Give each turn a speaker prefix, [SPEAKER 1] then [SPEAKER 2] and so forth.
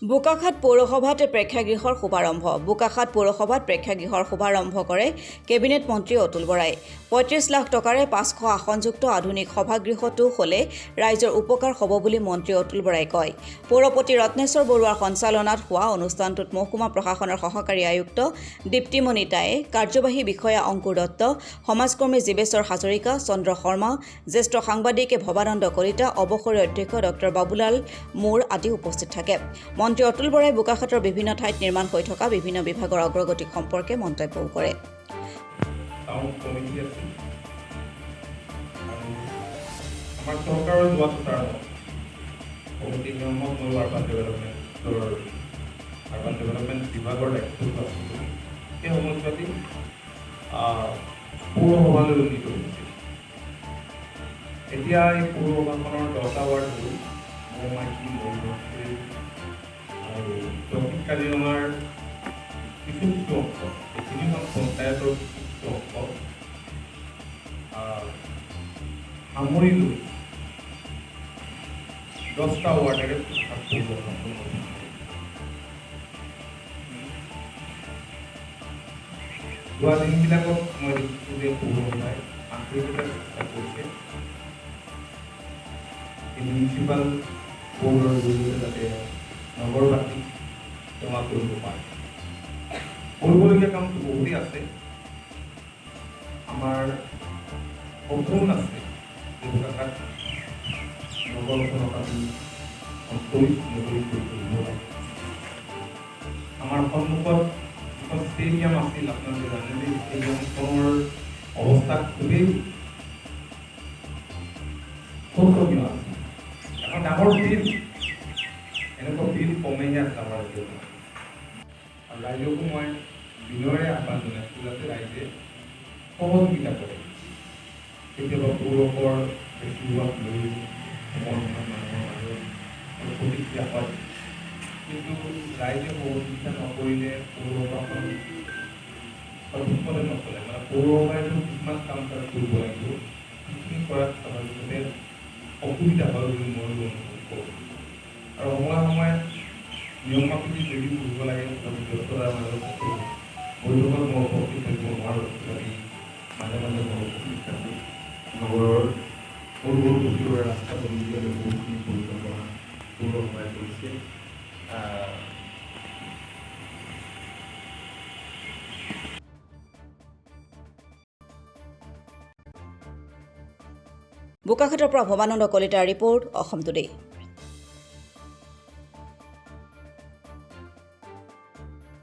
[SPEAKER 1] বোকাখাত পৌৰসভাত প্ৰেক্ষাগৃহৰ শুভাৰম্ভ। বোকাখাত পৌৰসভাত প্ৰেক্ষাগৃহৰ শুভাৰম্ভ কৰে কেবিনেট মন্ত্ৰী অতুল বৰাই। ৩৫ লাখ টকাৰে ৫০০ আসনযুক্ত আধুনিক সভাগৃহটো হ'লে ৰাইজৰ উপকাৰ হ'ব বুলি মন্ত্ৰী অতুল বৰাই কয়। পৌৰপতি ৰত্নেশ্বৰ বৰুৱাৰ সঞ্চালনাত হোৱা অনুষ্ঠানটোত মহকুমা প্ৰশাসনৰ সহকাৰী আয়ুক্ত দীপ্তিমণি টায়ে, কাৰ্যবাহী বিষয়া অংকুৰ দত্ত, সমাজকৰ্মী জীৱেশ্বৰ হাজৰিকা, চন্দ্ৰ শৰ্মা, জ্যেষ্ঠ সাংবাদিক ভৱানন্দ কলিতা, অৱসৰী অধ্যক্ষ ডক্টৰ বাবুলাল মোৰ আদি উপস্থিত থাকে। মন্ত্ৰী অতুল বৰাই বোকাখাতৰ বিভিন্ন ঠাইত নিৰ্মাণ হৈ থকা বিভিন্ন বিভাগৰ অগ্ৰগতি সম্পৰ্কে মন্তব্যও কৰে।
[SPEAKER 2] আমাৰ চৰকাৰৰ যোৱা আৰ্বান ডেভেলপমেণ্ট বিভাগৰ দায়িত্বটো আছিল। সেই সময়ছোৱাতে পৌৰসভালৈ উন্নীত হৈছিল। এতিয়া এই পৌৰসভাখনৰ 10টা ৱাৰ্ড হ'ল মৌমাখি, মৌমাখি আৰু দক্ষিণ কাজিৰঙাৰ কিছু কিছু অংশ, এই তিনিখন পঞ্চায়তৰ কিছু অংশ সামৰি লৈ 10টা ৱাৰ্ডেৰে যোৱা দিনবিলাকত মই দেখিছোঁ যে পৌৰসভাই আন্তৰিকতা চেষ্টা কৰিছে মিউনিচিপাল বৰ্ডৰ জৰিয়তে যাতে নগৰবাসীক সেৱা কৰিব পাৰে। কৰিবলগীয়া কামটো বহুতেই আছে। আমাৰ সপোন আছে বোকাখাত নগৰখনক আমি অন্তৰিত নগৰী কৰি তুলিব লাগে। আমাৰ সন্মুখত এখন ষ্টেডিয়াম আছিল, আপোনালোকে জানে যে ষ্টেডিয়ামখনৰ অৱস্থা খুবেই শোচনীয় আছিল। এখন ডাঙৰ ফিল্ড, এনেকুৱা ফিল্ড কমেহে আছে আমাৰ ৰাজ্যত। আৰু ৰাইজকো মই বিনয়েৰে আহ্বান জনাইছোঁ যাতে ৰাইজে সহযোগিতা কৰে। কেতিয়াবা পৌৰসভাৰ বেছিভাগ লৈ মানুহৰ মাজত প্ৰতিক্ৰিয়া হয়, কিন্তু ৰাইজে সহযোগিতা নকৰিলে পৌৰসভাখন সঠিকমতে নচলে। মানে পৌৰসভাইতো কিছুমান কাম তাত কৰিব লাগিব, সেইখিনি কৰাত স্বাভাৱিকতে অসুবিধা হয় বুলি মই অনুভৱ কৰোঁ। আৰু সময়ে সময়ে নিয়ম মাফিক যদি কৰিব লাগে ব্যস্ততাৰ মাজত বৈঠকত মই উপস্থিত থাকিব নোৱাৰোঁ। মাজে মাজে মই উপস্থিত থাকোঁ। নগৰৰ সৰু সৰু পুথিভঁৰাল ৰাস্তা পদূলিলৈ বহুতখিনি পৰিকল্পনা পৌৰসভাই কৰিছে।
[SPEAKER 1] বোকাখাতৰ পৰা ভৱানন্দ কলিতাৰ ৰিপৰ্ট, অসম টুডে।